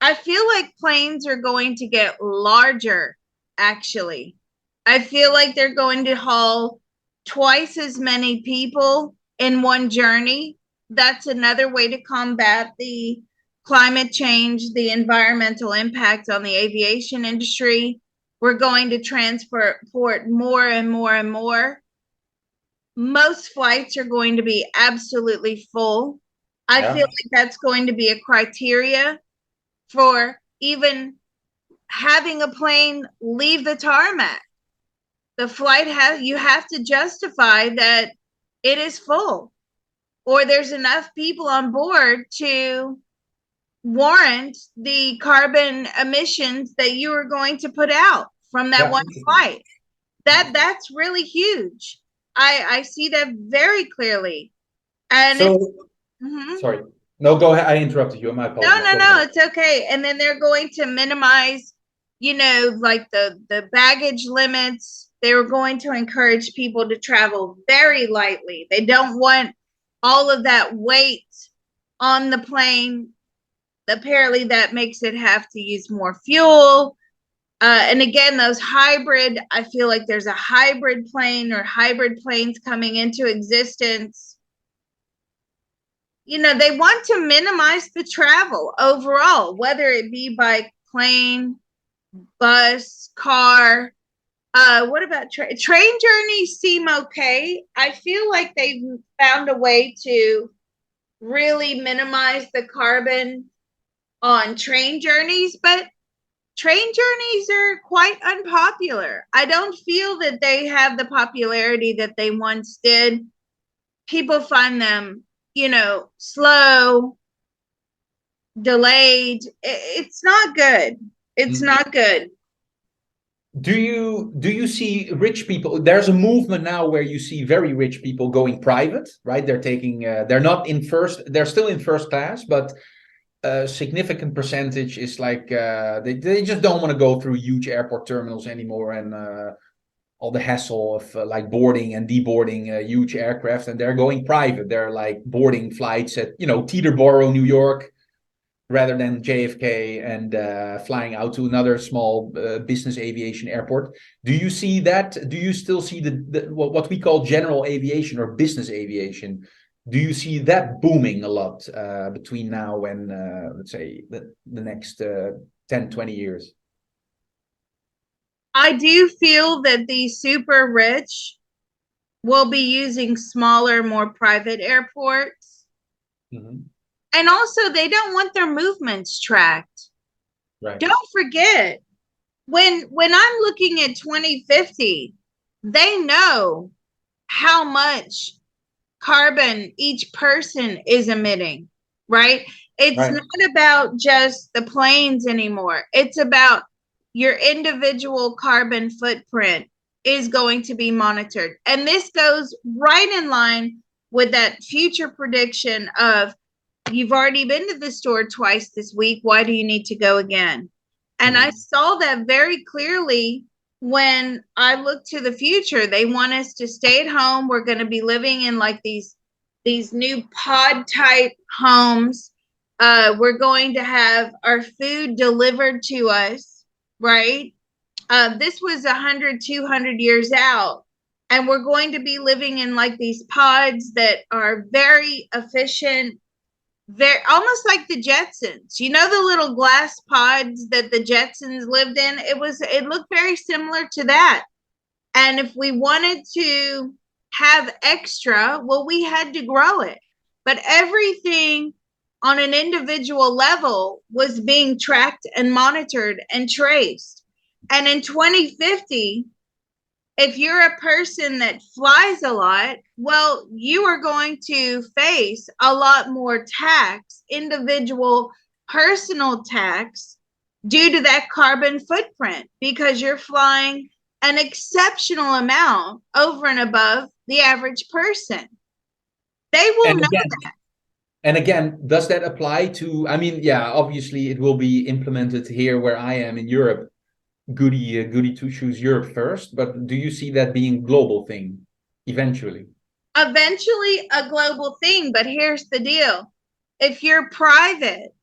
Speaker 2: I feel like planes are going to get larger, actually. I feel like they're going to haul twice as many people in one journey. That's another way to combat the climate change, the environmental impact on the aviation industry. We're going to transport more and more and more. Most flights are going to be absolutely full. I feel
Speaker 1: Yeah.
Speaker 2: like that's going to be a criteria for even having a plane leave the tarmac. The flight you have to justify that it is full or there's enough people on board to warrant the carbon emissions that you are going to put out from that
Speaker 1: Yeah.
Speaker 2: one flight. That's really huge. I see that very clearly. And it's
Speaker 1: So,
Speaker 2: mhm.
Speaker 1: sorry. No, go ahead. I interrupted you. My
Speaker 2: No,
Speaker 1: apologies.
Speaker 2: no,
Speaker 1: Go
Speaker 2: no,
Speaker 1: ahead.
Speaker 2: it's okay. And then they're going to minimize, like the baggage limits. They were going to encourage people to travel very lightly. They don't want all of that weight on the plane. Apparently, that makes it have to use more fuel. And again, those hybrid, I feel like there's a hybrid plane or hybrid planes coming into existence. They want to minimize the travel overall, whether it be by plane, bus, car. What about train journeys? Seem okay. I feel like they've found a way to really minimize the carbon on train journeys, but train journeys are quite unpopular. I don't feel that they have the popularity that they once did. People find them, slow, delayed. It's not good. It's
Speaker 1: Mm.
Speaker 2: not good.
Speaker 1: Do you see rich people? There's a movement now where you see very rich people going private, right? They're not in first, they're still in first class, but a significant percentage is like they just don't want to go through huge airport terminals anymore and all the hassle of like boarding and deboarding huge aircraft, and they're going private. They're like boarding flights at Teterboro, New York, rather than JFK and flying out to another small business aviation airport. Do you see that? Do you still see what we call general aviation or business aviation? Do you see that booming a lot between now and let's say the next 10, 20 years?
Speaker 2: I do feel that the super rich will be using smaller, more private airports.
Speaker 1: Mm-hmm.
Speaker 2: And also, they don't want their movements tracked.
Speaker 1: Right.
Speaker 2: Don't forget, when I'm looking at 2050, they know how much carbon each person is emitting, right? It's
Speaker 1: Right.
Speaker 2: not about just the planes anymore. It's about your individual carbon footprint is going to be monitored. And this goes right in line with that future prediction of you've already been to the store twice this week. Why do you need to go again? And I saw that very clearly when I look to the future. They want us to stay at home. We're going to be living in like these new pod type homes. We're going to have our food delivered to us, right? This was 100, 200 years out. And we're going to be living in like these pods that are very efficient, very almost like the Jetsons. The little glass pods that the Jetsons lived in? It looked very similar to that. And if we wanted to have extra, well, we had to grow it. But everything on an individual level was being tracked and monitored and traced. And in 2050, If you're a person that flies a lot, well, you are going to face a lot more tax, individual personal tax, due to that carbon footprint, because you're flying an exceptional amount over and above the average person. They will
Speaker 1: And
Speaker 2: know
Speaker 1: again,
Speaker 2: that.
Speaker 1: and again, does that apply to, I mean, yeah, obviously it will be implemented here where I am in Europe. Goody two shoes Europe first, but do you see that being a global thing eventually?
Speaker 2: Eventually a global thing, but here's the deal. If you're private,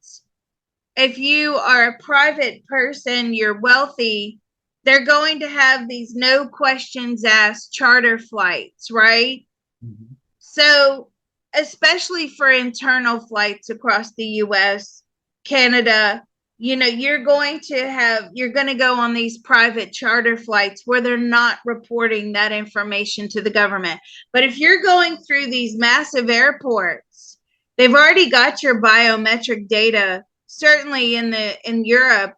Speaker 2: if you are a private person, you're wealthy, they're going to have these no questions asked charter flights, right?
Speaker 1: Mhm.
Speaker 2: So, especially for internal flights across the US, Canada, you're going to go on these private charter flights where they're not reporting that information to the government. But if you're going through these massive airports, they've already got your biometric data. Certainly in Europe,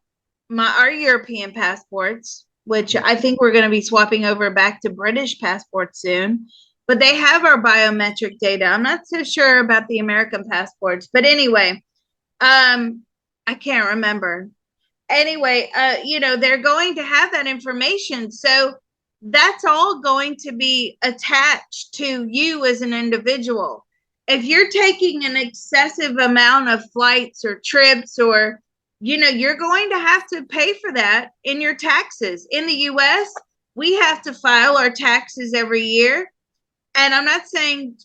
Speaker 2: our European passports, which I think we're going to be swapping over back to British passports soon, but they have our biometric data. I'm not so sure about the American passports, but anyway, I can't remember. Anyway, they're going to have that information. So that's all going to be attached to you as an individual. If you're taking an excessive amount of flights or trips, or, you're going to have to pay for that in your taxes. In the US, we have to file our taxes every year. And I'm not saying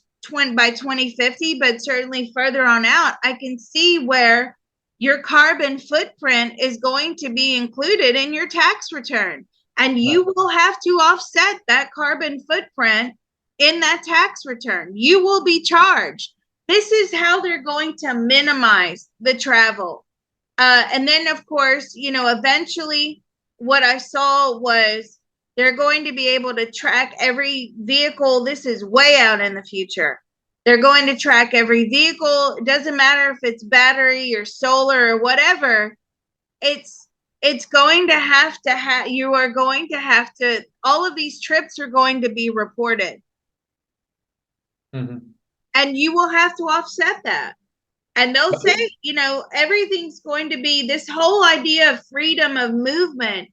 Speaker 2: by 2050, but certainly further on out, I can see where your carbon footprint is going to be included in your tax return. And you will have to offset that carbon footprint in that tax return. You will be charged. This is how they're going to minimize the travel. And then, of course, eventually what I saw was they're going to be able to track every vehicle. This is way out in the future. They're going to track every vehicle. It doesn't matter if it's battery or solar or whatever. It's going to you are going to have to, all of these trips are going to be reported.
Speaker 1: Mm-hmm.
Speaker 2: And you will have to offset that. And they'll say, everything's going to be this whole idea of freedom of movement.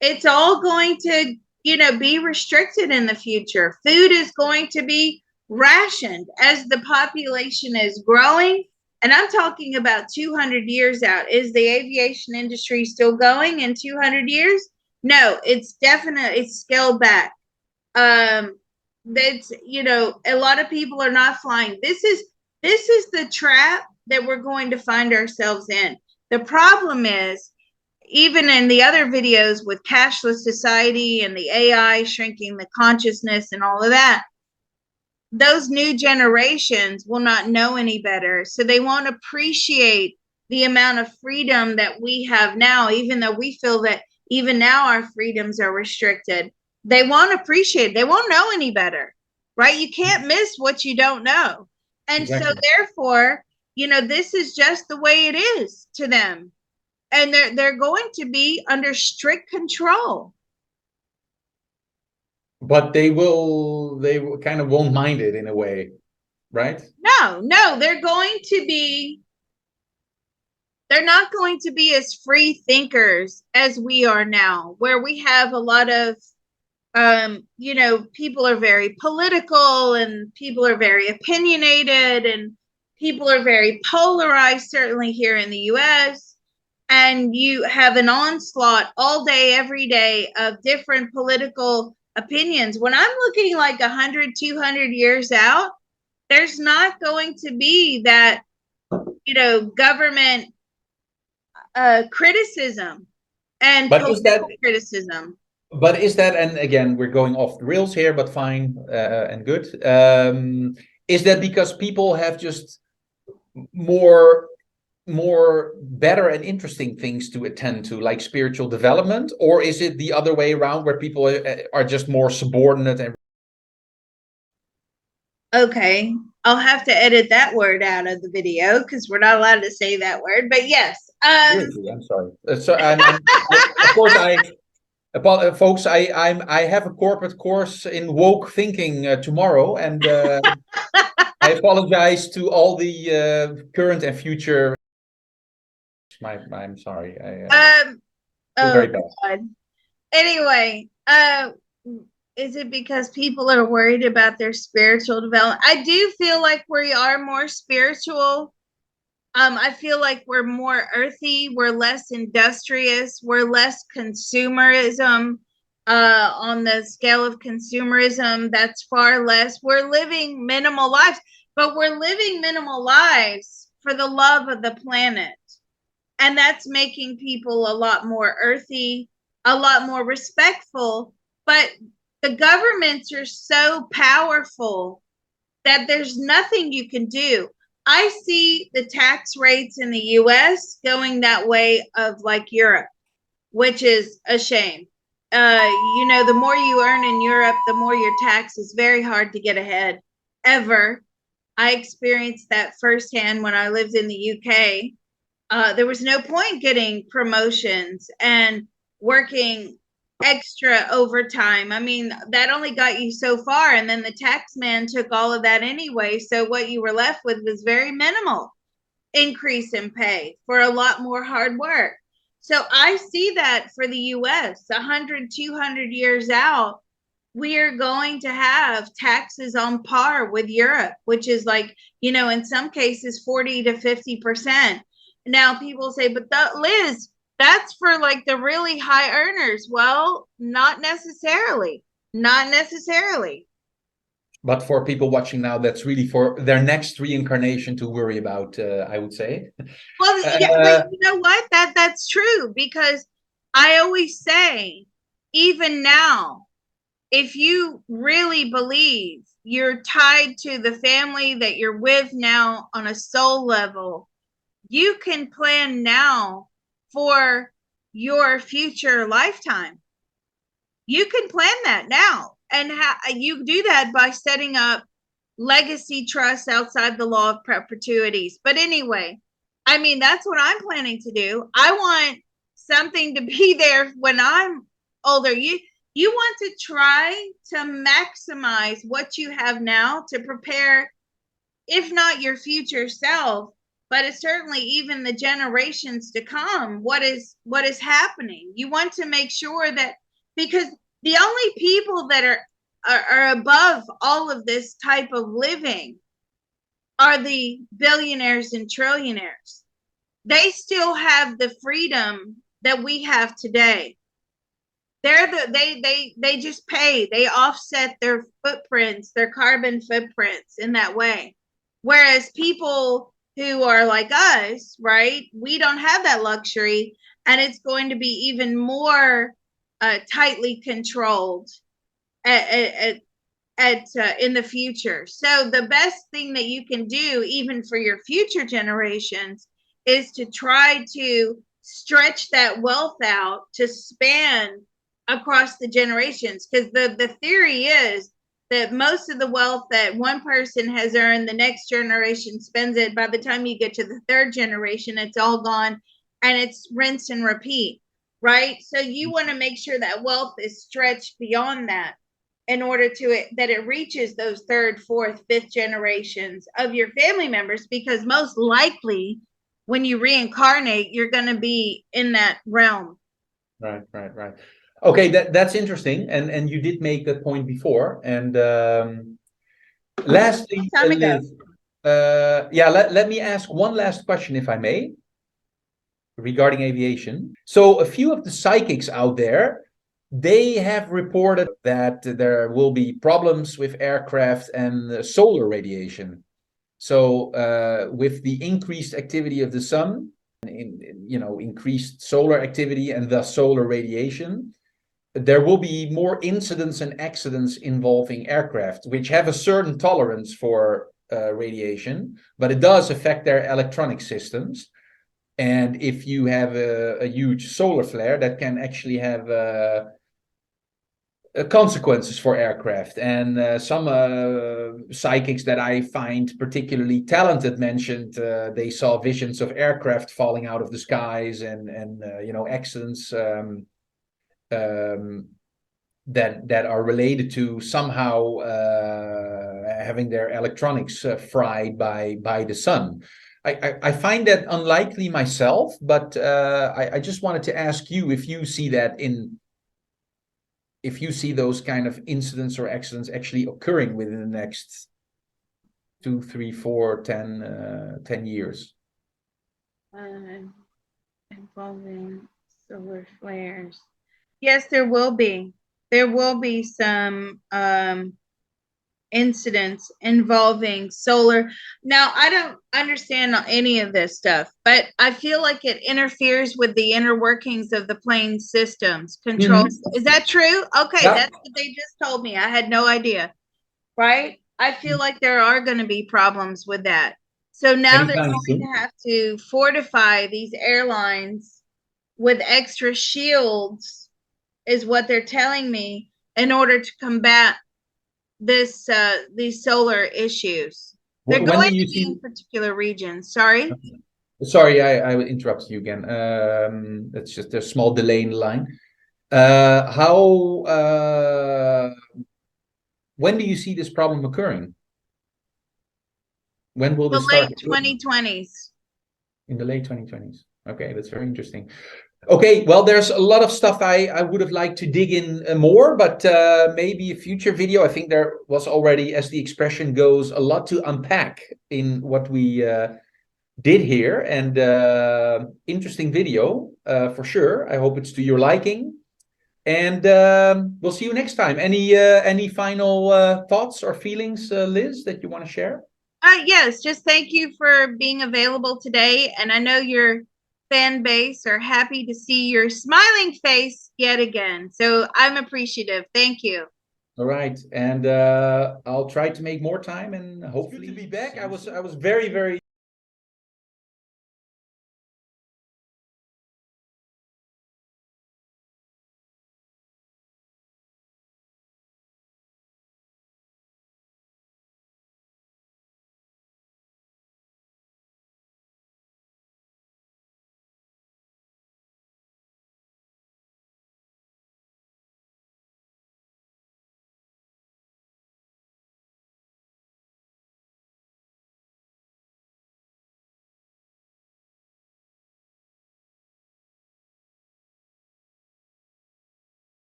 Speaker 2: It's all going to, be restricted in the future. Food is going to be rationed as the population is growing. And I'm talking about 200 years out. Is the aviation industry still going in 200 years? No, it's scaled back. That's, a lot of people are not flying. This is the trap that we're going to find ourselves in. The problem is, even in the other videos with cashless society and the AI shrinking the consciousness and all of that, those new generations will not know any better. So they won't appreciate the amount of freedom that we have now, even though we feel that even now our freedoms are restricted. They won't appreciate it. They won't know any better, right? You can't miss what you don't know. And exactly. So therefore, this is just the way it is to them. And they're going to be under strict control.
Speaker 1: But they kind of won't mind it in a way, right?
Speaker 2: No, they're not going to be as free thinkers as we are now, where we have a lot of people are very political and people are very opinionated and people are very polarized, certainly here in the US. And you have an onslaught all day, every day of different political opinions. When I'm looking like 100, 200 years out, there's not going to be that, government criticism and political criticism.
Speaker 1: But is that, and again, we're going off the rails here, but fine and good. Is that because people have just more better and interesting things to attend to, like spiritual development? Or is it the other way around, where people are just more subordinate and...
Speaker 2: Okay, I'll have to edit that word out of the video because we're not allowed to say that word, but yes.
Speaker 1: I'm sorry. So, of course, Folks, I have a corporate course in woke thinking tomorrow, and I apologize to all the current and future. I'm sorry. I feel
Speaker 2: Oh
Speaker 1: very bad.
Speaker 2: God. Anyway, is it because people are worried about their spiritual development? I do feel like we are more spiritual. I feel like we're more earthy, we're less industrious, we're less consumerism. On the scale of consumerism, that's far less. We're living minimal lives, but we're living minimal lives for the love of the planet. And that's making people a lot more earthy, a lot more respectful. But the governments are so powerful that there's nothing you can do. I see the tax rates in the US going that way of like Europe, which is a shame. The more you earn in Europe, the more your tax is very hard to get ahead ever. I experienced that firsthand when I lived in the UK. There was no point getting promotions and working extra overtime. I mean, that only got you so far, and then the tax man took all of that anyway. So what you were left with was very minimal increase in pay for a lot more hard work. So I see that for the US, 100, 200 years out, we are going to have taxes on par with Europe, which is like, in some cases 40 to 50%. Now people say, but Liz, that's for like the really high earners. Well, not necessarily. Not necessarily.
Speaker 1: But for people watching now, that's really for their next reincarnation to worry about, I would say.
Speaker 2: Well, yeah, but you know what? That's true, because I always say, even now, if you really believe you're tied to the family that you're with now on a soul level, you can plan now for your future lifetime. You can plan that now. And you do that by setting up legacy trusts outside the law of perpetuities. But anyway, I mean, that's what I'm planning to do. I want something to be there when I'm older. You want to try to maximize what you have now to prepare, if not your future self, but it's certainly even the generations to come, what is happening. You want to make sure that, because the only people that are above all of this type of living are the billionaires and trillionaires. They still have the freedom that we have today. They just pay, they offset their footprints, their carbon footprints in that way. Whereas people who are like us, right, we don't have that luxury, and it's going to be even more tightly controlled in the future. So the best thing that you can do, even for your future generations, is to try to stretch that wealth out to span across the generations, because the theory is that most of the wealth that one person has earned, the next generation spends it. By the time you get to the third generation, it's all gone, and it's rinse and repeat, right? So you want to make sure that wealth is stretched beyond that, in order that it reaches those third, fourth, fifth generations of your family members, because most likely when you reincarnate, you're going to be in that realm.
Speaker 1: Right. Okay, that's interesting, and you did make that point before. And lastly, Liz, let me ask one last question, if I may, regarding aviation. So a few of the psychics out there, they have reported that there will be problems with aircraft and solar radiation. So with the increased activity of the sun, increased solar activity and thus solar radiation, there will be more incidents and accidents involving aircraft, which have a certain tolerance for radiation, but it does affect their electronic systems. And if you have a huge solar flare, that can actually have consequences for aircraft. And some psychics that I find particularly talented mentioned they saw visions of aircraft falling out of the skies and accidents. that are related to somehow having their electronics fried by the sun. I find that unlikely myself, but I just wanted to ask you if you see that if you see those kind of incidents or accidents actually occurring within the next 2, 3, 4, 10 years.
Speaker 2: Involving solar flares. Yes, there will be. There will be some incidents involving solar. Now, I don't understand any of this stuff, but I feel like it interferes with the inner workings of the plane systems controls. Is that true? Okay,
Speaker 1: Yeah.
Speaker 2: that's what they just told me. I had no idea. Right? I feel like there are going to be problems with that. So now they're
Speaker 1: Anytime
Speaker 2: going
Speaker 1: soon.
Speaker 2: to have to fortify these airlines with extra shields, is what they're telling me, in order to combat this these solar issues. They're
Speaker 1: When
Speaker 2: going
Speaker 1: do you
Speaker 2: to be
Speaker 1: see?
Speaker 2: in particular regions. Sorry.
Speaker 1: Sorry, I interrupted you again. It's just a small delay in the line. When do you see this problem occurring? When will
Speaker 2: The
Speaker 1: this start?
Speaker 2: late 2020s.
Speaker 1: In the late 2020s. Okay, that's very interesting. Okay, well, there's a lot of stuff I would have liked to dig in more, but maybe a future video. I think there was already, as the expression goes, a lot to unpack in what we did here, and interesting video for sure. I hope it's to your liking, and we'll see you next time. Any final thoughts or feelings, Liz, that you want to share?
Speaker 2: Yes, just thank you for being available today. And I know your fan base are happy to see your smiling face yet again. So I'm appreciative. Thank you.
Speaker 1: All right, and I'll try to make more time, and hopefully. It's good to be back. I was very